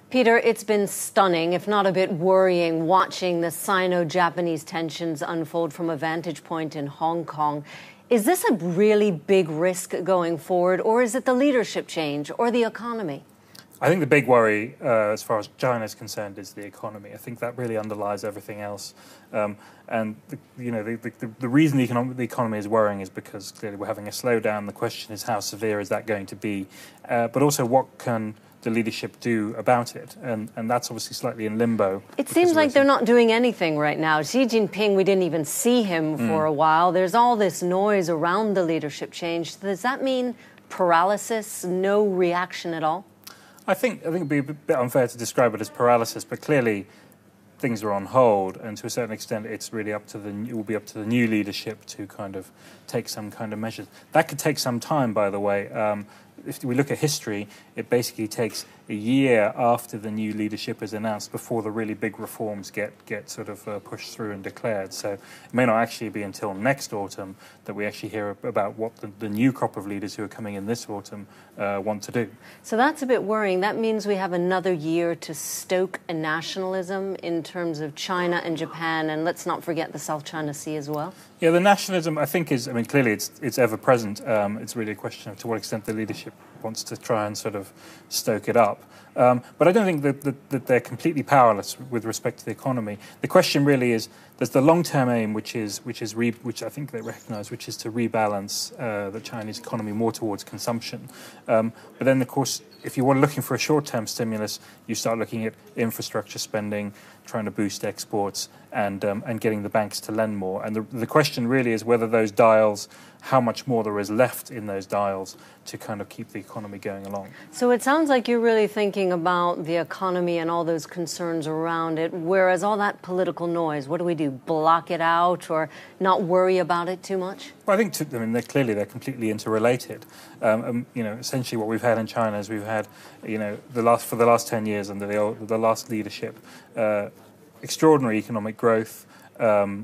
Peter, it's been stunning, if not a bit worrying, watching the Sino-Japanese tensions unfold from a vantage point in Hong Kong. Is this a really big risk going forward, or is it the leadership change or the economy? I think the big worry, as far as China is concerned, is the economy. I think that really underlies everything else. And the reason the economy is worrying is because clearly we're having a slowdown. The question is, how severe is that going to be? But also, what can the leadership do about it? And that's obviously slightly in limbo. It seems like they're not doing anything right now. Xi Jinping, we didn't even see him for a while. There's all this noise around the leadership change. Does that mean paralysis, no reaction at all? I think it'd be a bit unfair to describe it as paralysis, but clearly things are on hold, and to a certain extent, it will be up to the new leadership to kind of take some kind of measures. That could take some time, by the way. If we look at history, it basically takes a year after the new leadership is announced before the really big reforms get sort of pushed through and declared. So it may not actually be until next autumn that we actually hear about what the new crop of leaders who are coming in this autumn want to do. So that's a bit worrying. That means we have another year to stoke a nationalism in terms of China and Japan, and let's not forget the South China Sea as well. Yeah, the nationalism, I think, clearly it's ever present. It's really a question of to what extent the leadership wants to try and sort of stoke it up. But I don't think that they're completely powerless with respect to the economy. The question really is, there's the long-term aim, which I think they recognise, which is to rebalance the Chinese economy more towards consumption. But then, of course, if you were looking for a short-term stimulus, you start looking at infrastructure spending, trying to boost exports, and getting the banks to lend more. And the question really is whether those dials, how much more there is left in those dials to kind of keep the economy going along. So it sounds like you're really thinking about the economy and all those concerns around it, whereas all that political noise, what do we do? Block it out or not worry about it too much? Well, I think they're completely interrelated. Essentially what we've had in China is we've had, for the last 10 years under the last leadership, extraordinary economic growth,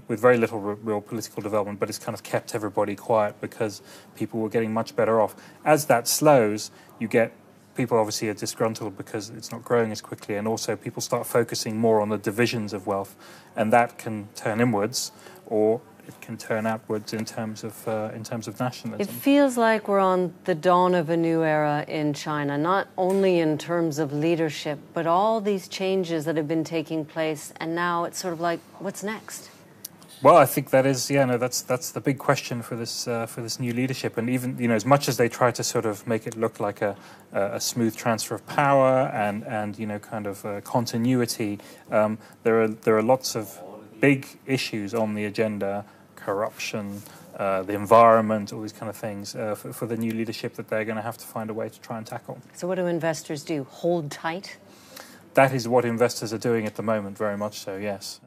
with very little real political development, but it's kind of kept everybody quiet because people were getting much better off. As that slows, you get people obviously are disgruntled because it's not growing as quickly, and also people start focusing more on the divisions of wealth, and that can turn inwards or it can turn outwards in terms of nationalism. It feels like we're on the dawn of a new era in China, not only in terms of leadership, but all these changes that have been taking place, and now it's sort of like, what's next? Well, I think that is, that's the big question for this new leadership. And even, as much as they try to sort of make it look like a smooth transfer of power and kind of continuity, there are lots of big issues on the agenda: corruption, the environment, all these kind of things for the new leadership that they're going to have to find a way to try and tackle. So what do investors do? Hold tight? That is what investors are doing at the moment, very much so, yes.